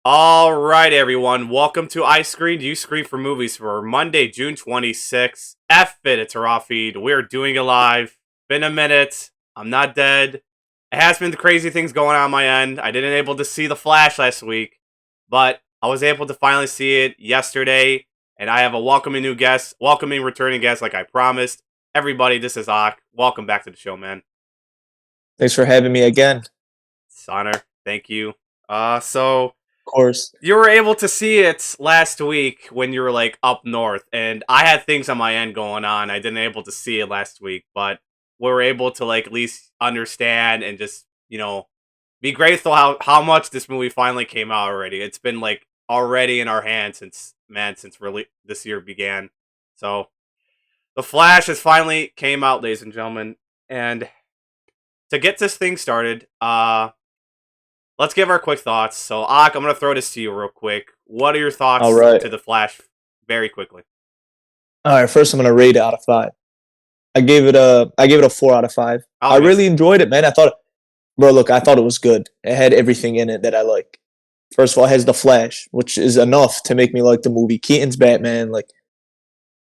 All right, everyone. Welcome to I Screened, You Screen for Movies for Monday, June 26th. F it, it's a raw feed. We're doing it live. Been a minute. I'm not dead. It has been crazy things going on my end. I didn't able to see The Flash last week, but I was able to finally see it yesterday, and I have a welcoming returning guest like I promised. Everybody, this is Ock. Welcome back to the show, man. Thanks for having me again. Of It's an honor. Thank you. So course. you were able to see it last week when you were like up north, and I had things on my end going on. I didn't able to see it last week, but we were able to like at least understand and just be grateful how much this movie finally came out already. It's been like already in our hands since really this year began. So the Flash has finally came out, ladies and gentlemen, and to get this thing started, let's give our quick thoughts. So, Ak, I'm going to throw this to you real quick. What are your All thoughts right. to The Flash very quickly? All right. First, I'm gonna rate it out of 5. I gave it a 4 out of 5. I was I going to really enjoyed it, man. I thought it was good. It had everything in it that I like. First of all, it has the Flash, which is enough to make me like the movie. Keaton's Batman, like,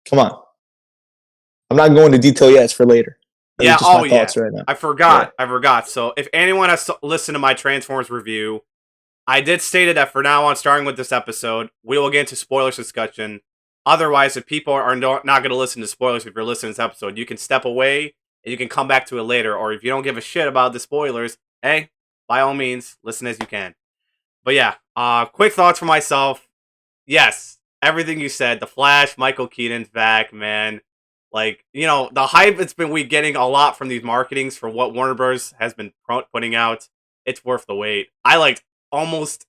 come on. I'm not going to detail yet. It's for later. Those are Yeah, just oh my yeah. thoughts right now. I Yeah. forgot. I forgot. So, if anyone has listened to my Transformers review, I did state that for now on, starting with this episode, we will get into spoilers discussion. Otherwise, if people are not going to listen to spoilers, if you're listening to this episode, you can step away and you can come back to it later. Or if you don't give a shit about the spoilers, hey, by all means, listen as you can. But yeah, quick thoughts for myself. Yes, everything you said. The Flash, Michael Keaton's back, man. Like, the hype it's been we getting a lot from these marketings for what Warner Bros. Has been putting out. It's worth the wait. I liked almost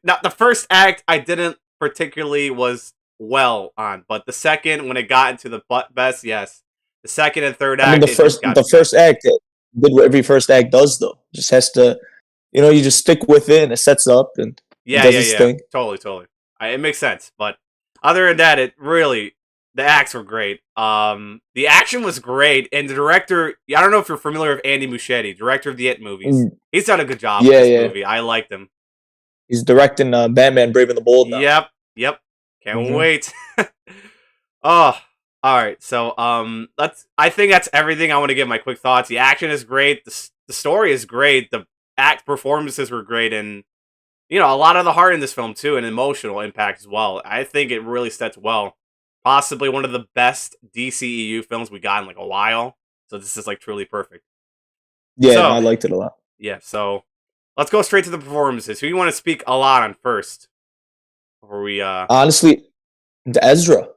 not the first act. I didn't particularly was well on, but the second when it got into the best, yes. The second and third I mean, act, it just got the the first best. act it did what every first act does, though. Just has to, you just stick with it, and it sets up and it Yeah, does yeah, its yeah. thing. Totally, totally. It makes sense. But other than that, it really the acts were great. The action was great, and the director. I don't know if you're familiar with Andy Muschietti, director of the It movies. Mm, He's done a good job with yeah, this yeah. movie. I liked him. He's directing Batman: Brave and the Bold now. Yep, yep. Can't Hmm. wait. Oh, all right. So, let's. I think that's everything. I want to give my quick thoughts. The action is great. The story is great. The act performances were great, and a lot of the heart in this film too, and emotional impact as well. I think it really sets well. Possibly one of the best DCEU films we got in like a while. So this is like truly perfect. Yeah, no, So I liked it a lot. yeah, so let's go straight to the performances. Who you want to speak a lot on first before we Honestly, the Ezra.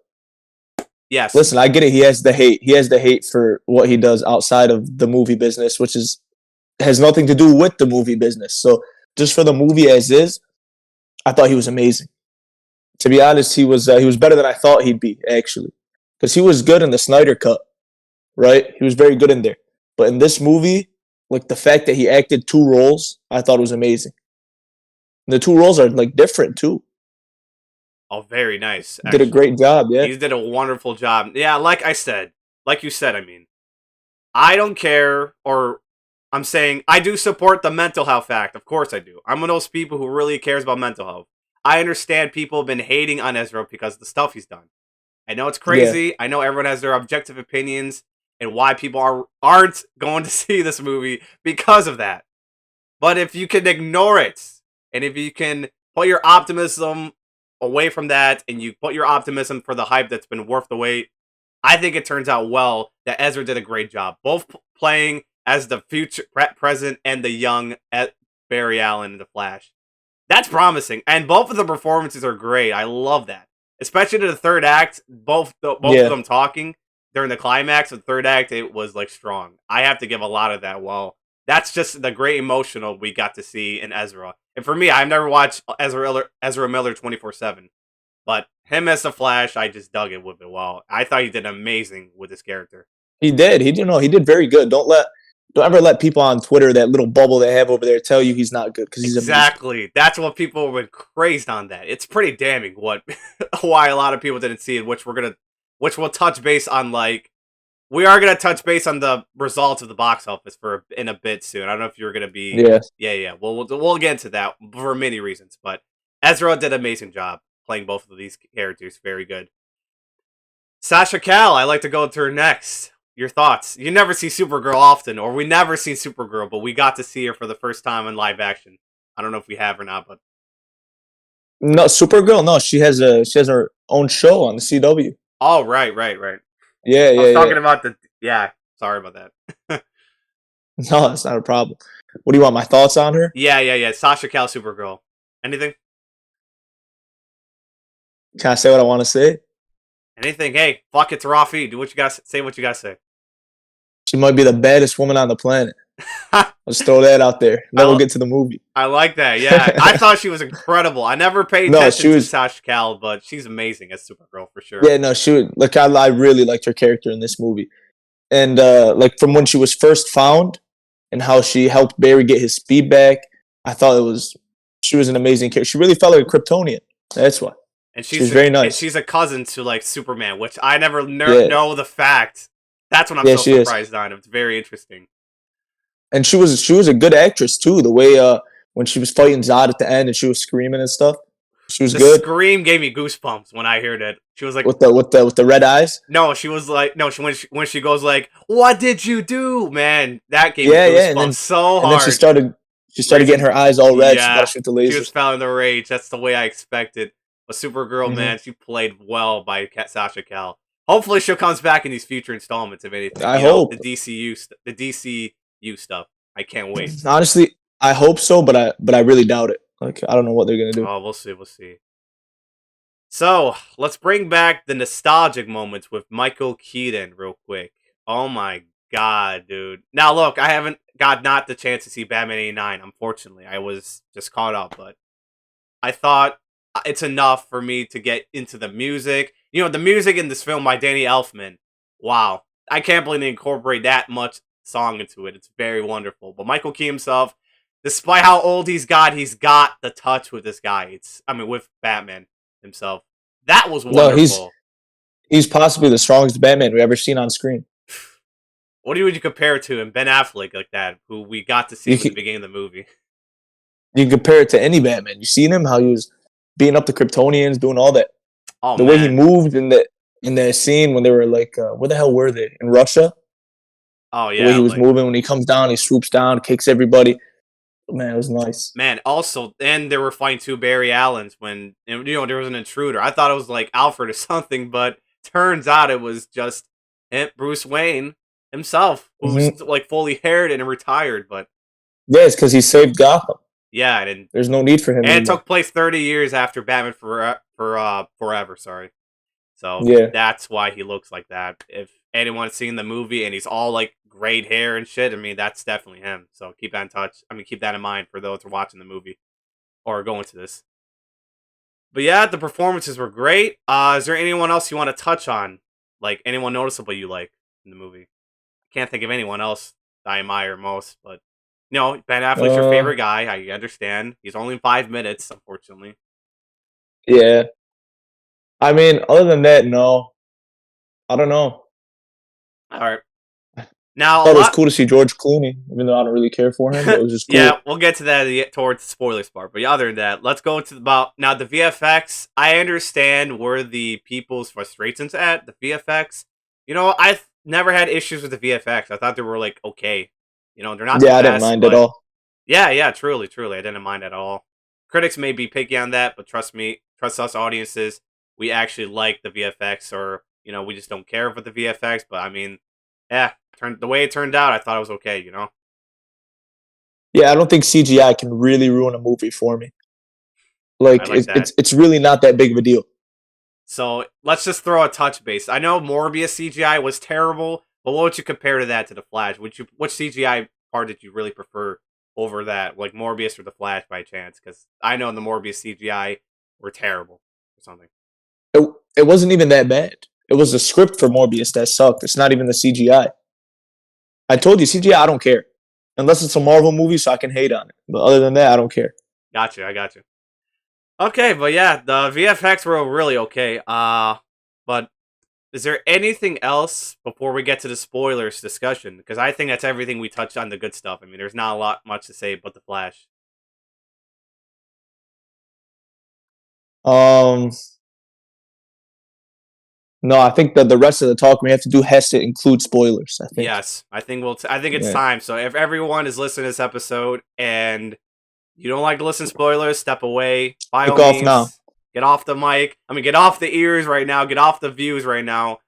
yes. Listen, I get it. He has the hate. He has the hate for what he does outside of the movie business, which is has nothing to do with the movie business. So just for the movie as is, I thought he was amazing. To be honest, he was better than I thought he'd be actually, because he was good in the Snyder Cut, right? He was very good in there. But in this movie, like the fact that he acted 2 roles, I thought was amazing. The 2 roles are like different too. Oh, very nice, Did a actually. great job, yeah. He did a wonderful job. Yeah, like you said, I mean, I don't care, or I'm saying I do support the mental health fact. Of course I do. I'm one of those people who really cares about mental health. I understand people have been hating on Ezra because of the stuff he's done. I know it's Yeah. crazy. I know everyone has their objective opinions and why people aren't going to see this movie because of that. But if you can ignore it, and if you can put your optimism away from that, and you put your optimism for the hype that's been worth the wait, I think it turns out well that Ezra did a great job, both playing as the future, present, and the young Barry Allen in the Flash. That's promising, and both of the performances are great. I love that, especially to the third act. Both of Yeah. them talking during the climax of the third act, it was like strong. I have to give a lot of that. Well, that's just the great emotional we got to see in Ezra. And for me, I've never watched Ezra Miller 24/7. But him as the Flash, I just dug it with it well. I thought he did amazing with this character. He did. He did very good. Don't ever let people on Twitter, that little bubble they have over there, tell you he's not good, because he's amazing. Exactly. That's what people were crazed on that. It's pretty damning what why a lot of people didn't see it, which we'll touch base on we are gonna touch base on the results of the box office in a bit soon. I don't know if you're gonna be Yeah. yeah. We'll get into that for many reasons, but Ezra did an amazing job playing both of these characters. Very good. Sasha Cal, I like to go to her next. Your thoughts? You never see Supergirl often, or we never see Supergirl, but we got to see her for the first time in live action. I don't know if we have or not, but No, Supergirl. No, she has her own show on the CW. oh, right. Yeah, I yeah, was yeah. talking about the yeah. Sorry about that. No, that's not a problem. What do you want? My thoughts on her? Yeah. Sasha Cal, Supergirl. Anything? Can I say what I want to say? Anything? Hey, fuck it's Rafi. Do what you guys say. What you guys say. She might be the baddest woman on the planet. I Let's throw that out there. Then we'll get to the movie. I like that. Yeah, I thought she was incredible. I never paid No, attention she to was. Sasha Cal, but she's amazing as Supergirl for sure. Yeah, no, she was. Like I really liked her character in this movie, and like from when she was first found, and how she helped Barry get his speed back. I thought it was. She was an amazing character. She really felt like a Kryptonian. That's why. And She was very and nice. she's a cousin to like Superman, which I never Yeah, know the fact. That's what I'm yeah, so she is. surprised on. It's very interesting. And she was a good actress too. The way when she was fighting Zod at the end and she was screaming and stuff, she was The good scream gave me goosebumps when I heard it. She was like, with the red eyes. no, she was like, no, when she goes like, what did you do, man? That gave me Yeah, goosebumps so and then hard. she started getting Raising, her eyes all red. She got to yeah, shoot the she was lasers. found the rage. That's the way I expected. But Supergirl, Hmm. man, she played well by Sasha Cal. Hopefully, she'll comes back in these future installments. If anything, I hope. The DCU stuff. I can't wait. Honestly, I hope so, but I really doubt it. Like I don't know what they're gonna do. Oh, we'll see. We'll see. So let's bring back the nostalgic moments with Michael Keaton real quick. Oh my god, dude! Now look, I haven't got not the chance to see Batman '89. Unfortunately, I was just caught up, but I thought it's enough for me to get into the music. You know, the music in this film by Danny Elfman. Wow. I can't believe they incorporate that much song into it. It's very wonderful. But Michael Key himself, despite how old he's got the touch with this guy. With Batman himself. That was No, wonderful. he's possibly the strongest Batman we've ever seen on screen. What would you compare it to him? Ben Affleck like that, who we got to see You from the can, beginning of the movie. you can compare it to any Batman. You seen him how he was beating up the Kryptonians, doing all that. Oh The way he man. moved in the scene when they were like, where the hell were they in Russia? Oh The way yeah, he was like moving when he comes down, he swoops down, kicks everybody. Man, it was nice. man, also, and they were fighting two Barry Allens and there was an intruder. I thought it was like Alfred or something, but turns out it was just Bruce Wayne himself, who's Hmm. like fully haired and retired. But Yeah, it's because he saved Gotham. yeah, and There's no need for him it anymore. took place 30 years after Batman Forever. Sorry, so Yeah, that's why he looks like that. If anyone's seen the movie and he's all like grayed hair and shit, I mean that's definitely him. So keep that in touch. I mean, keep that in mind for those who are watching the movie or going to this. But yeah, the performances were great. Is there anyone else you want to touch on? Like anyone noticeable you like in the movie? I can't think of anyone else I admire most, but no, Ben Affleck's your uh, favorite guy. I understand. He's only 5 minutes, unfortunately. yeah. I mean, other than that, no. I don't know. All right. I Now a thought it was lot. cool to see George Clooney, even though I don't really care for him, but it was just Yeah, cool. we'll get to that towards the spoilers part. But yeah, other than that, let's go to about now the VFX. I understand where the people's frustrations at the VFX. I've never had issues with the VFX. I thought they were like okay. They're not the Yeah, I didn't best, mind at but all. yeah, truly, I didn't mind at all. Critics may be picky on that, but trust me, trust us audiences. We actually like the VFX, or we just don't care for the VFX. But I mean, yeah, the way it turned out, I thought it was okay. Yeah, I don't think CGI can really ruin a movie for me. I Like like that. it's really not that big of a deal. So let's just throw a touch base. I know Morbius CGI was terrible, but what would you compare to that to the Flash? Which CGI part did you really prefer over that, like Morbius or the Flash by chance? Because I know the Morbius CGI were terrible or something. It wasn't even that bad. It was the script for Morbius that sucked. It's not even the CGI. I told you CGI. I don't care unless it's a Marvel movie, so I can hate on it. But other than that, I don't care. I got you. Okay, but yeah, the VFX were really okay. But is there anything else before we get to the spoilers discussion? Because I think that's everything we touched on the good stuff. I mean, there's not a lot much to say about the Flash. Um, no, I think that the rest of the talk we have to do has to include spoilers. I think. Yes, I think I think it's Yeah. time. So if everyone is listening to this episode and you don't like to listen to spoilers, step away. By all Kick off now. means, get off the mic. I mean, get off the ears right now. Get off the views right now.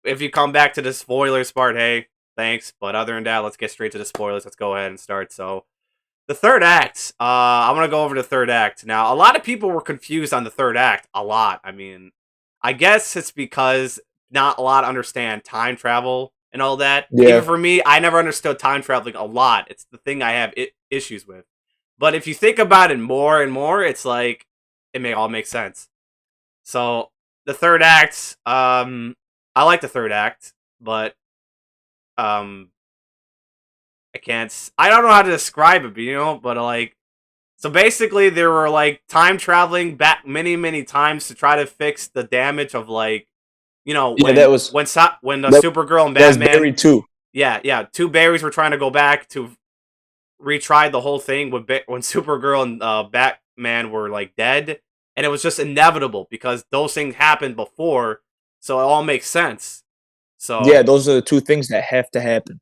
If you come back to the spoilers part, hey, thanks. But other than that, let's get straight to the spoilers. Let's go ahead and start. So the third act. I'm gonna go over the third act now. A lot of people were confused on the third act. A lot. I mean, I guess it's because not a lot understand time travel and all that. Even Yeah. for me, I never understood time traveling a lot. It's the thing I have issues with. But if you think about it more and more, it's like it may all make sense. So the third act, I like the third act, but um, I don't know how to describe it, but like, so basically there were like time traveling back many times to try to fix the damage of like, Yeah, that was when the that, Supergirl and that was Batman, Barry too. yeah, two Barrys were trying to go back to retry the whole thing when Supergirl and Batman were like dead, and it was just inevitable because those things happened before, so it all makes sense. Yeah, So those are the two things that have to happen,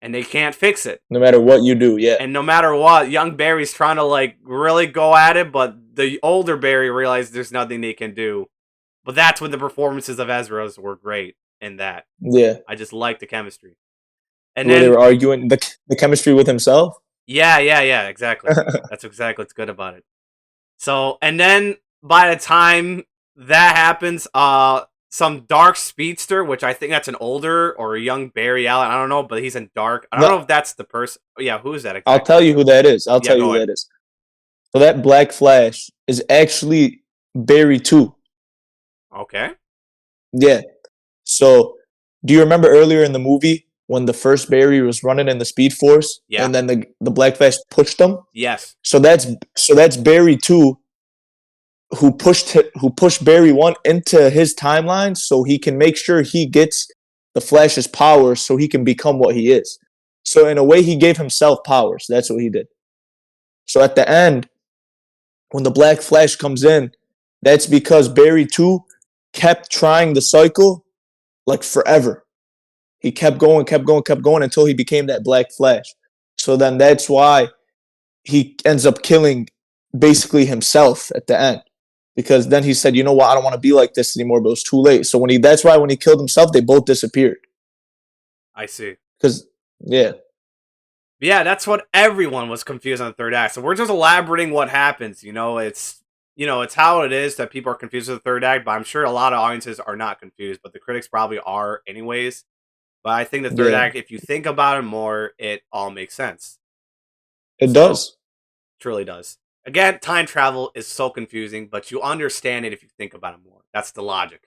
and they can't fix it. no matter what you do. Yeah. And no matter what, young Barry's trying to like really go at it, but the older Barry realized there's nothing they can do. But that's when the performances of Ezra's were great in that. Yeah. I just like the chemistry. And Where they then were arguing the chemistry with himself. yeah, exactly. That's exactly what's good about it. So, and then by the time that happens, some dark speedster, which I think that's an older or a young Barry Allen. I don't know, but he's in dark. I don't know No, if that's the person. Yeah, who is that I'll exactly? tell you who that is. I'll Yeah, tell you go who ahead. that is. So that Black Flash is actually Barry too. Okay. Yeah. So do you remember earlier in the movie when the first Barry was running in the Speed Force Yeah. and then the Black Flash pushed him? Yes. So that's Barry 2 who pushed Barry 1 into his timeline so he can make sure he gets the Flash's powers so he can become what he is. So in a way he gave himself powers. That's what he did. So at the end when the Black Flash comes in, that's because Barry 2 kept trying the cycle like forever. He kept going until he became that Black Flash. So then that's why he ends up killing basically himself at the end. Because then he said, you know what, I don't want to be like this anymore, but it was too late. So that's why when he killed himself, they both disappeared. I see. Because yeah. Yeah, that's what everyone was confused on the third act. So we're just elaborating what happens. It's how it is that people are confused with the third act. But I'm sure a lot of audiences are not confused, but the critics probably are anyways. But I think the third Yeah. act, if you think about it more, it all makes sense. It So does. truly does. Again, time travel is so confusing, but you understand it if you think about it more. That's the logic.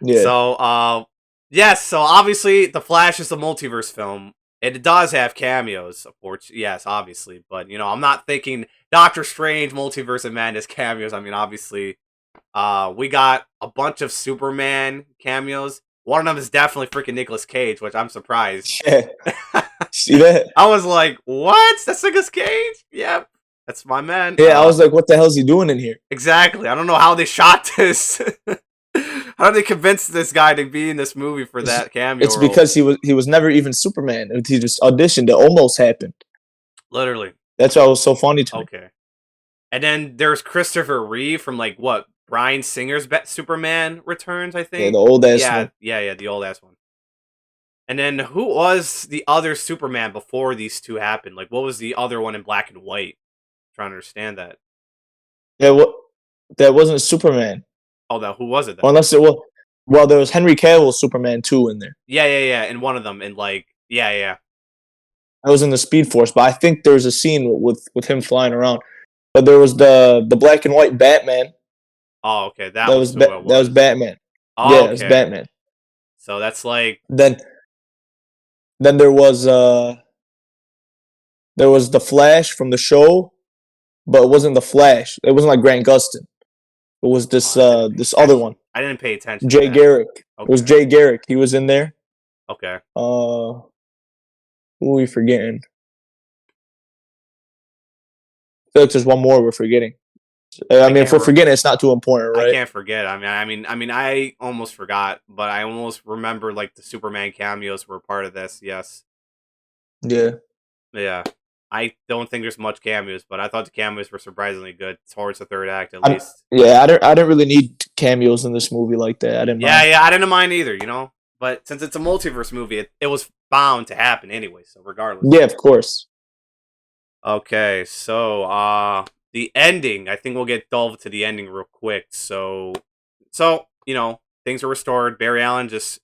Yeah. So, yes. So obviously, The Flash is a multiverse film. It does have cameos, of course. Yes, obviously, but I'm not thinking Doctor Strange, Multiverse of Madness cameos. I mean, obviously, we got a bunch of Superman cameos. One of them is definitely freaking Nicolas Cage, which I'm surprised. Yeah. See that? I was like, "What? That's Nicolas Cage?" Yep, that's my man. Yeah, I was like, what the hell is he doing in here? Exactly. I don't know how they shot this. How did they convince this guy to be in this movie for that cameo It's role? because he was never even Superman. He just auditioned. It almost happened. Literally. That's why it was so funny to me. Okay. And then there's Christopher Reeve from like what? Bryan Singer's Superman Returns, I Yeah, think. the old ass Yeah, one. yeah, the old ass one. And then who was the other Superman before these two happened? Like, what was the other one in black and white? I'm trying to understand that. Yeah, what that wasn't Superman. Oh, no, who was it then? Or unless it was well, there was Henry Cavill Superman 2 in there. Yeah. In one of them, in like, yeah. That was in the Speed Force, but I think there was a scene with him flying around. But there was the black and white Batman. Oh, okay, that was who it That was was. Batman. Yeah, it was Okay, Batman. so that's like, Then there was the Flash from the show, but it wasn't the Flash. It wasn't like Grant Gustin. It was oh, I didn't pay this other attention. one. I didn't pay attention to Jay that. Garrick. It was Okay, Jay Garrick. He was in there. okay. Who are we forgetting? I feel like there's one more we're forgetting. I I mean, if can't. we're forgetting, it's not too important, I right? can't forget. I almost forgot, but I almost remember like the Superman cameos were part of this. Yes. Yeah. Yeah. I don't think there's much cameos, but I thought the cameos were surprisingly good towards the third act, at I, least. yeah, I didn't really need cameos in this movie like that. I didn't Yeah, mind. yeah, I didn't mind either, you know. But since it's a multiverse movie, it was bound to happen anyway. So regardless. Yeah, of course. Okay, so the ending. I think we'll get delved to the ending real quick. So things are restored. Barry Allen just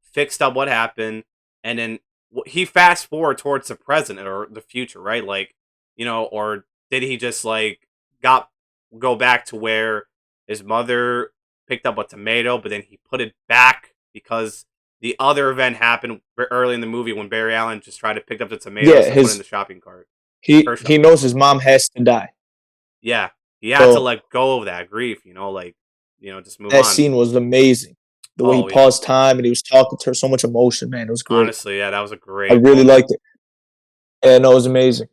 fixed up what happened, and then he fast forward towards the present or the future, right? Like or did he just like got go back to where his mother picked up a tomato, but then he put it back because the other event happened early in the movie when Barry Allen just tried to pick up the tomatoes Yeah, and put it in the his shopping cart. Her he shopping knows cart. his mom has to die. Yeah, he had to So let go of that grief, like just move that on. scene was amazing. The way he Oh yeah, paused time and he was talking to her, so much emotion, man. It was great. honestly, yeah, that was a I great really moment. liked it. And it was amazing.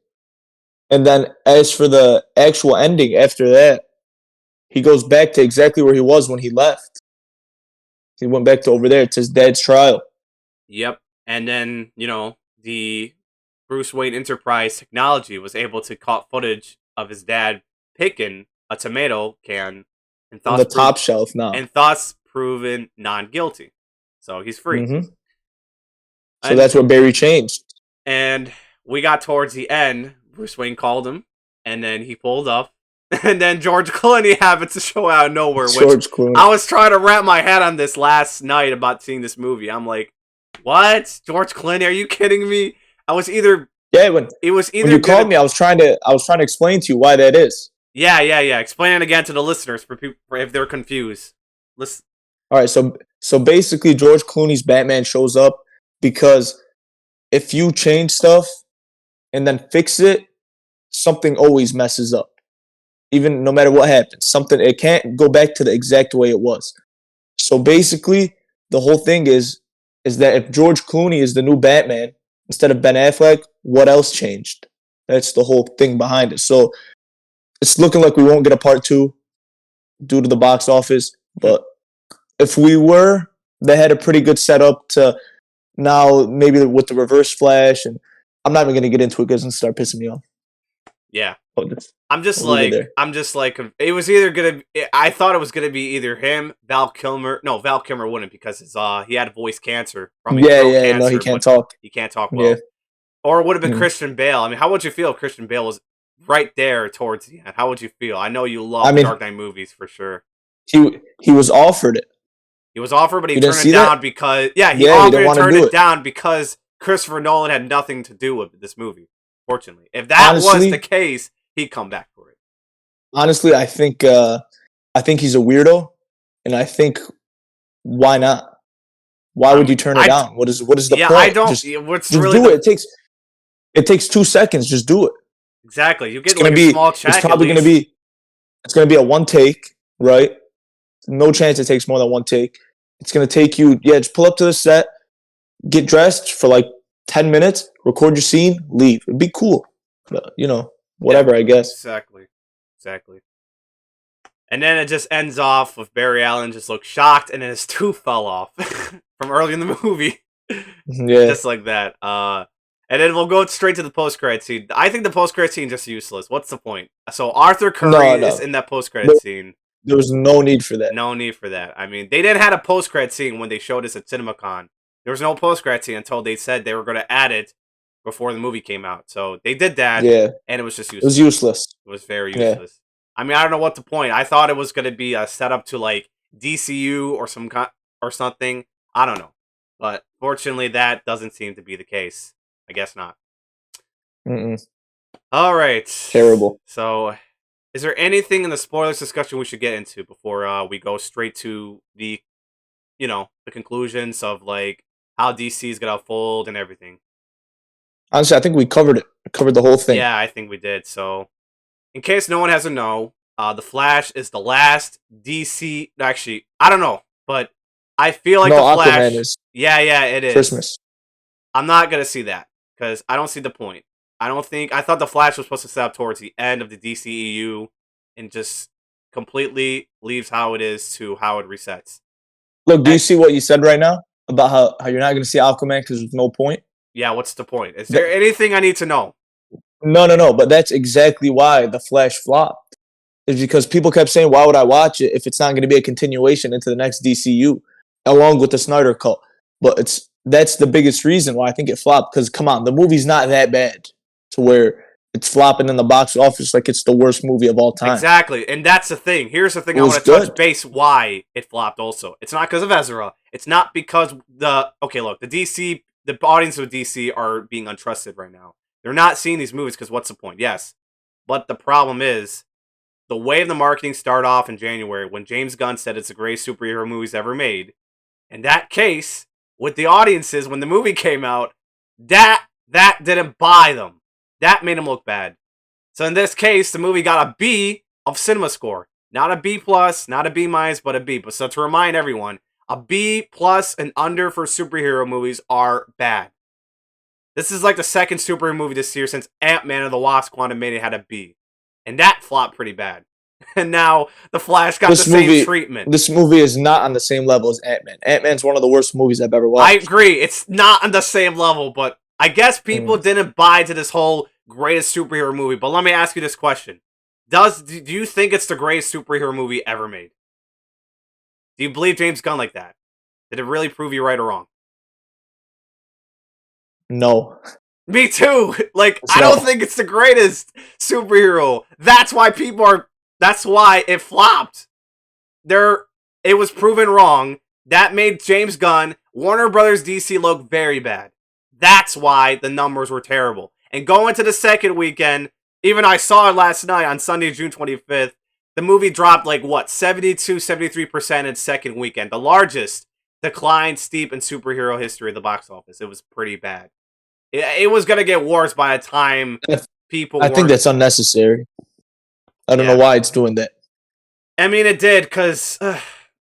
And then as for the actual ending after that, he goes back to exactly where he was when he left. He went back to over there. It's his dad's trial. Yep, and then the Bruce Wayne Enterprise technology was able to caught footage of his dad picking a tomato can, and On the top shelf now. thus proven non guilty, so he's free. Mm-hmm. So And that's what Barry changed. And we got towards the end. Bruce Wayne called him, and then he pulled up, and then George Clooney happened to show out of nowhere. Which George Clooney. I was trying to wrap my head on this last night about seeing this movie. I'm like, what? George Clooney? Are you kidding me? I was either Yeah, it was when either you gonna called me, I was trying to explain to you why that is. yeah. Explain it again to the listeners for people if they're confused. Listen. All right, so basically George Clooney's Batman shows up because if you change stuff and then fix it, something always messes up. Even no matter what happens, something it can't go back to the exact way it was. So basically, the whole thing is that if George Clooney is the new Batman instead of Ben Affleck, what else changed? That's the whole thing behind it. So it's looking like we won't get a part two due to the box office. But if we were, they had a pretty good setup to now maybe with the Reverse Flash, and I'm not even gonna get into it because it's gonna start pissing me off. Yeah. But we'll leave it there. I'm just like, it was either gonna. I thought it was gonna be either him, Val Kilmer. No, Val Kilmer wouldn't because he had voice cancer from his Yeah, throat yeah, no, he cancer, can't but talk. he can't talk Yeah. well. Or it would have been Mm. Christian Bale. I mean, how would you feel if Christian Bale was right there towards the end? How would you feel? I know you love I the mean, Dark Knight movies for sure. he was offered it. He was offered, but he You didn't turned it see that? down because he Yeah, he offered didn't and want to turned do it it. down because Christopher Nolan had nothing to do with this movie. Fortunately, if that was the Honestly, case, he'd come back for it. honestly, I think he's a weirdo, and I think why not? Why I would you mean, turn it down? What is the yeah, I point? don't. What's Just really do the it. It takes 2 seconds. Just do it. exactly? You It's get gonna like a be small it's check at probably gonna least. be it's gonna be a one take, right? No chance it takes more than one take. It's gonna take you, yeah, just pull up to the set, get dressed for like 10 minutes, record your scene, leave. It'd be cool. But, Yeah, whatever, I guess. exactly. And then it just ends off with Barry Allen just looked shocked, and then his tooth fell off from early in the movie, Yeah. just like that. And then we'll go straight to the post credit scene. I think the post credit scene is just useless. What's the point? So Arthur Curry No, is no. in that post There, credit scene. there was no need for that. No need for that. I mean, they didn't have a post credit scene when they showed us at CinemaCon. There was no post credit scene until they said they were going to add it before the movie came out. So they did that, Yeah. and it was just It was useless. useless. It was very Yeah. useless. I mean, I don't know what the point. I thought it was going to be a setup to like DCU or or something. I don't know, but fortunately, that doesn't seem to be the case. I guess not. Mm-mm. All right. Terrible. So, is there anything in the spoilers discussion we should get into before we go straight to the conclusions of like how DC is gonna fold and everything? Honestly, I think we covered it. We covered the whole thing. Yeah, I think we did. So, in case no one hasn't know, the Flash is the last DC. Actually, I don't know, but I feel like No, the Flash. Aquaman is Yeah, it is. Christmas. I'm not gonna see that because I don't see the point. I don't think I thought the Flash was supposed to set up towards the end of the DCEU, and just completely leaves how it is to how it resets. Look, do you see what you said right now about how you're not going to see Aquaman because there's no point? Yeah, what's the point? Is Th- there anything I need to know? no. But that's exactly why the Flash flopped. Is because people kept saying, "Why would I watch it if it's not going to be a continuation into the next DCU, along with the Snyder Cut?" But that's the biggest reason why I think it flopped. Because come on, the movie's not that bad to where it's flopping in the box office like it's the worst movie of all time. Exactly, and that's the thing. Here's the thing It I was want to touch good. base why it flopped also. It's not because of Ezra. It's not because the audience of DC are being untrusted right now. They're not seeing these movies because what's the point? Yes. But the problem is the way the marketing started off in January when James Gunn said it's the greatest superhero movies ever made. In that case, with the audiences when the movie came out, that didn't buy them. That made them look bad. So in this case, the movie got a B of cinema score. Not a B plus, not a B minus, but a B. But so to remind everyone, a B plus and under for superhero movies are bad. This is like the second superhero movie this year since Ant-Man and the Wasp Quantumania had a B. And that flopped pretty bad. And now The Flash got the same treatment. This movie is not on the same level as Ant-Man. Ant-Man's one of the worst movies I've ever watched. I agree. It's not on the same level, but I guess people didn't buy to this whole greatest superhero movie. But let me ask you this question. Do you think it's the greatest superhero movie ever made? Do you believe James Gunn like that? Did it really prove you right or wrong? No. Me too. Like, I don't think it's the greatest superhero. That's why that's why it flopped. It was proven wrong. That made James Gunn, Warner Brothers DC look very bad. That's why the numbers were terrible. And going to the second weekend, even I saw it last night on Sunday, June 25th, the movie dropped like what, 72, 73% in second weekend. The largest decline steep in superhero history of the box office. It was pretty bad. It was going to get worse by the time people I think that's unnecessary. I don't know why it's doing that. I mean, it did, because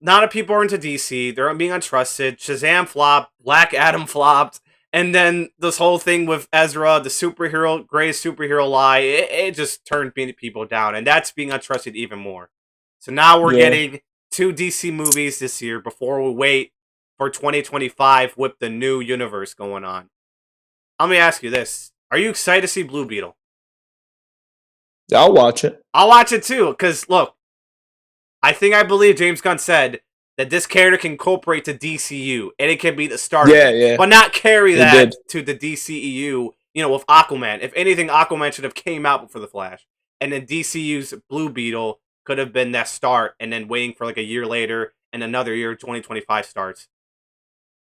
not a people are into DC. They're being untrusted. Shazam flopped. Black Adam flopped. And then this whole thing with Ezra, the greatest superhero lie, it just turned people down. And that's being untrusted even more. So now we're getting 2 DC movies this year before we wait for 2025 with the new universe going on. Let me ask you this. Are you excited to see Blue Beetle? I'll watch it. I'll watch it too, because look, I believe James Gunn said that this character can incorporate to DCU, and it can be the start but not carry that to the DCEU, with Aquaman. If anything, Aquaman should have came out before The Flash, and then DCU's Blue Beetle could have been that start, and then waiting for like a year later, and another year, 2025 starts.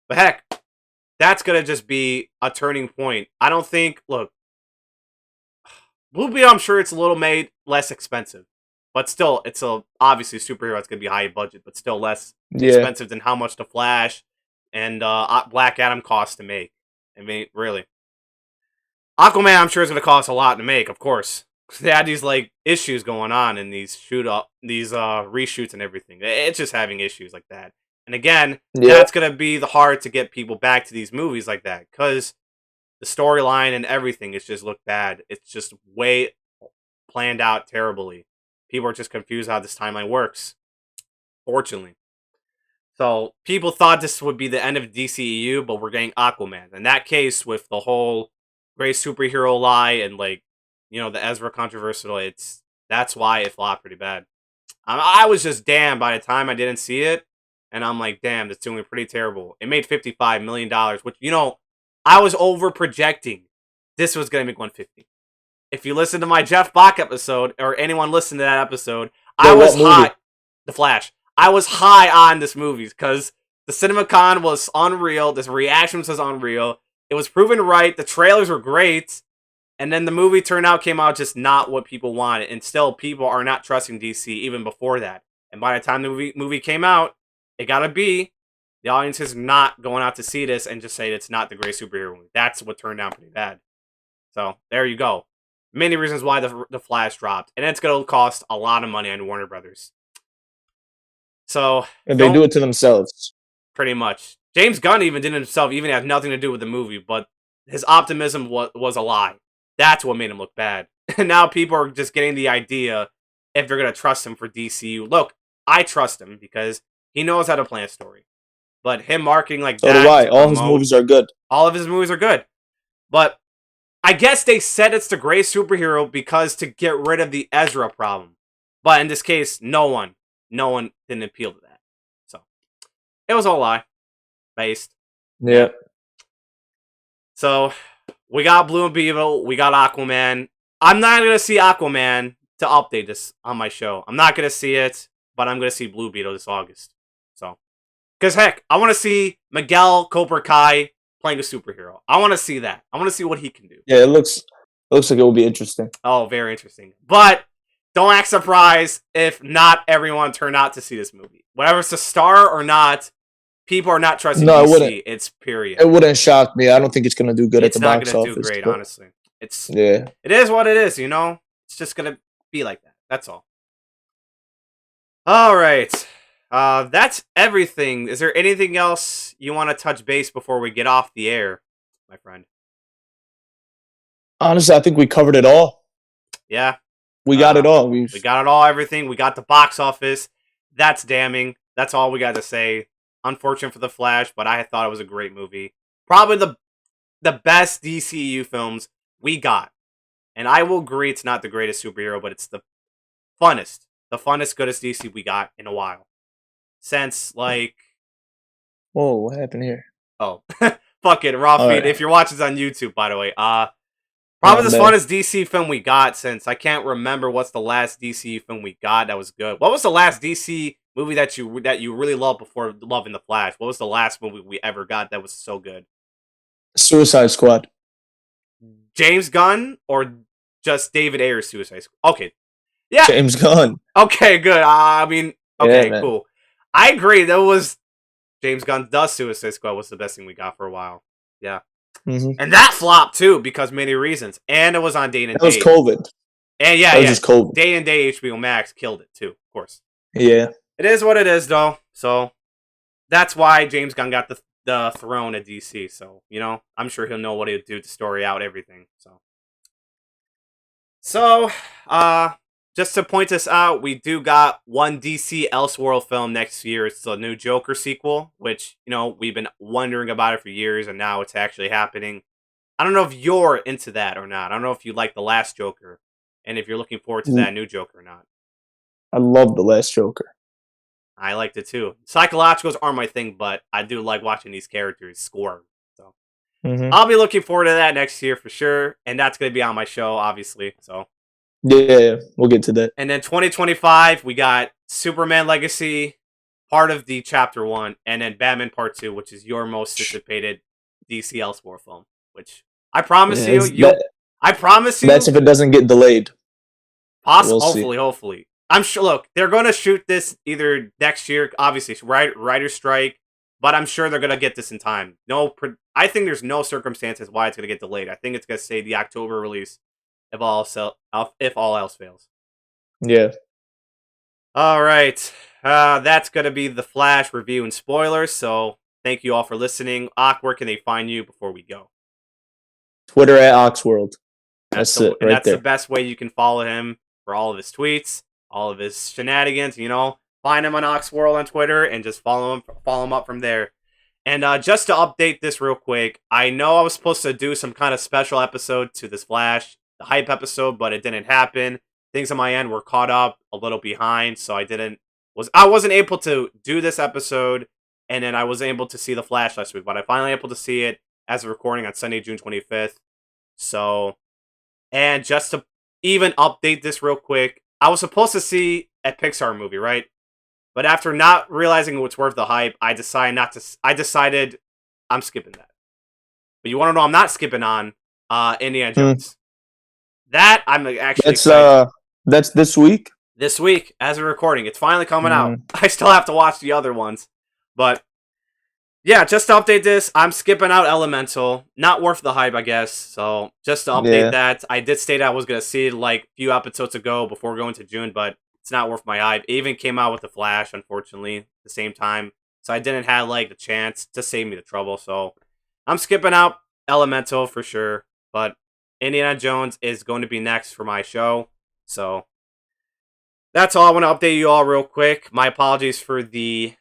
But heck, that's going to just be a turning point. I don't think, look, Blue Beetle, I'm sure it's a little made less expensive. But still, it's obviously a superhero. It's going to be high budget, but still less expensive than how much The Flash and Black Adam cost to make. I mean, really. Aquaman, I'm sure, is going to cost a lot to make, of course. They had these like issues going on in these reshoots and everything. It's just having issues like that. And again, that's going to be the hard to get people back to these movies like that, because the storyline and everything is just look bad. It's just way planned out terribly. People are just confused how this timeline works, fortunately. So people thought this would be the end of DCEU, but we're getting Aquaman. In that case, with the whole great superhero lie and the Ezra controversial, that's why it flopped pretty bad. I was just damned by the time I didn't see it, and I'm like, damn, that's doing pretty terrible. It made $55 million, which, I was over projecting this was going to make 150. If you listen to my Jeff Bach episode, or anyone listen to that episode, I was high. The Flash. I was high on this movie because the CinemaCon was unreal. This reaction was unreal. It was proven right. The trailers were great. And then the movie came out just not what people wanted. And still, people are not trusting DC even before that. And by the time the movie came out, it got a B. The audience is not going out to see this and just say it's not the great superhero movie. That's what turned out pretty bad. So, there you go. Many reasons why the Flash dropped. And it's going to cost a lot of money on Warner Brothers. So... And they do it to themselves. Pretty much. James Gunn even did it himself, even had nothing to do with the movie, but his optimism was a lie. That's what made him look bad. And now people are just getting the idea if they're going to trust him for DCU. Look, I trust him because he knows how to plan a story. But him marketing like So that do I. to All his promote, movies are good. all of his movies are good. But I guess they said it's the greatest superhero because to get rid of the Ezra problem. But in this case, no one didn't appeal to that. So it was all a lie. Based. Yeah. So we got Blue Beetle, we got Aquaman. I'm not gonna see Aquaman to update this on my show. I'm not gonna see it, but I'm gonna see Blue Beetle this August. So, because heck, I want to see Miguel Cobra Kai playing a superhero. I want to see that. I want to see what he can do. Yeah, it looks like it will be interesting. Oh, very interesting. But don't act surprised if not everyone turned out to see this movie. Whether it's a star or not, people are not trusting No, it DC. wouldn't. It's period. It wouldn't shock me. I don't think it's gonna do good at It's the not box gonna do office. great, but honestly. It's yeah. It is what it is, you know? It's just gonna be like that. That's all. Alright. That's everything. Is there anything else you want to touch base before we get off the air, my friend? Honestly, I think we covered it all. Yeah. We got it all. We got it all, everything. We got the box office. That's damning. That's all we got to say. Unfortunate for The Flash, but I thought it was a great movie. Probably the best DCU films we got. And I will agree it's not the greatest superhero, but it's the funnest, goodest DC we got in a while. Since, like... Whoa, what happened here? Oh, fuck it, raw feed. Right. If you're watching this on YouTube, by the way. Probably the funnest DC film we got since I can't remember what's the last DC film we got that was good. What was the last DC movie that you really loved before loving The Flash? What was the last movie we ever got that was so good? Suicide Squad. James Gunn or just David Ayer's Suicide Squad? Okay. Yeah. James Gunn. Okay, good. I mean, okay, Yeah, cool. I agree. That was James Gunn does Suicide Squad was the best thing we got for a while. Yeah. Mm-hmm. And that flopped too because many reasons. And it was on day and That day. was COVID. And yeah, That was just COVID. Day and day HBO Max killed it too, of course. Yeah. It is what it is though. So that's why James Gunn got the throne at DC. So, you know, I'm sure he'll know what he'll do to story out everything. So just to point this out, we do got one DC Elseworld film next year. It's the new Joker sequel, which, you know, we've been wondering about it for years, and now it's actually happening. I don't know if you're into that or not. I don't know if you like the last Joker, and if you're looking forward to that new Joker or not. I love the last Joker. I liked it too. Psychologicals aren't my thing, but I do like watching these characters score. So I'll be looking forward to that next year for sure, and that's going to be on my show, obviously. So yeah, we'll get to that. And then 2025, we got Superman Legacy, part of the Chapter 1, and then Batman Part 2, which is your most anticipated DC Elseworld film. Which I promise I promise you. That's if it doesn't get delayed. Hopefully. I'm sure. Look, they're going to shoot this either next year. Obviously, writer strike, but I'm sure they're going to get this in time. I think there's no circumstances why it's going to get delayed. I think it's going to say the October release if all else fails. Yeah. All right. That's going to be the Flash review and spoilers. So thank you all for listening. Ock, where can they find you before we go? Twitter at Oxworld. That's it. And right that's there. the best way you can follow him for all of his tweets, all of his shenanigans. You know, find him on Oxworld on Twitter and just follow him up from there. And just to update this real quick, I know I was supposed to do some kind of special episode to this Flash, the hype episode, but it didn't happen. Things on my end were caught up a little behind, so I wasn't able to do this episode, and then I was able to see the Flash last week, but I finally able to see it as a recording on Sunday, June 25th. So, and just to even update this real quick, I was supposed to see a Pixar movie, right? But after not realizing what's worth the hype, I decided I'm skipping that. But you want to know I'm not skipping on Indiana Jones. That I'm actually excited. That's this week? This week, as we're recording. It's finally coming out. I still have to watch the other ones. But, yeah, just to update this, I'm skipping out Elemental. Not worth the hype, I guess. So, just to update that, I did state I was going to see it like a few episodes ago before going to June, but it's not worth my hype. It even came out with The Flash, unfortunately, at the same time. So, I didn't have, like, the chance to save me the trouble. So, I'm skipping out Elemental for sure. But Indiana Jones is going to be next for my show. So, that's all. I want to update you all real quick. My apologies for the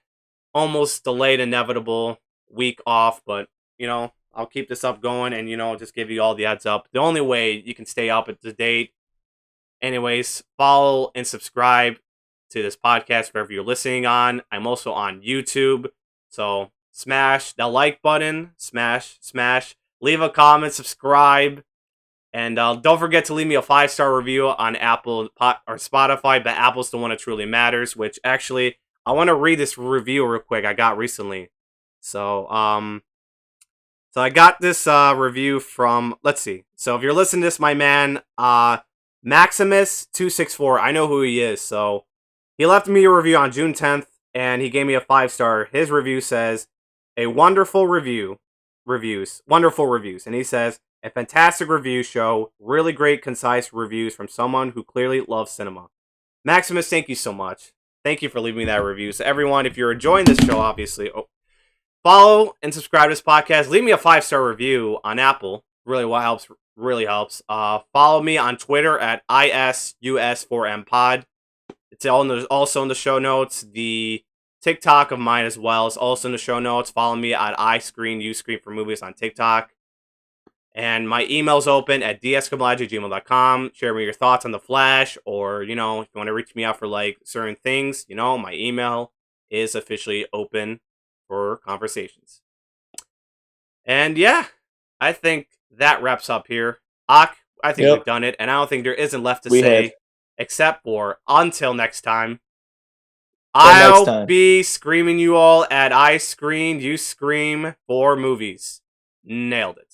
almost delayed, inevitable week off, but I'll keep this up going and just give you all the heads up. The only way you can stay up to date, anyways, follow and subscribe to this podcast wherever you're listening on. I'm also on YouTube, so smash the like button, smash, leave a comment, subscribe. And don't forget to leave me a 5-star review on Apple or Spotify, but Apple's the one that truly matters, which actually, I want to read this review real quick I got recently. So I got this review from, let's see. So if you're listening to this, my man, Maximus264, I know who he is. So he left me a review on June 10th, and he gave me a 5-star. His review says, wonderful reviews. And he says, a fantastic review show, really great, concise reviews from someone who clearly loves cinema. Maximus, thank you so much. Thank you for leaving me that review. So everyone, if you're enjoying this show, obviously, follow and subscribe to this podcast. Leave me a 5-star review on Apple. Really helps. Follow me on Twitter at ISUS4MPod. It's also in the show notes. The TikTok of mine as well is also in the show notes. Follow me at iScreenUScreen for movies on TikTok. And my email's open at deskamlaji@gmail.com. Share me your thoughts on The Flash, or, if you want to reach me out for, certain things, my email is officially open for conversations. And, yeah, I think that wraps up here. Ock, I think we've done it, and I don't think there isn't left to say, except for, until next time, I'll be screaming you all at I Screen, You Scream for movies. Nailed it.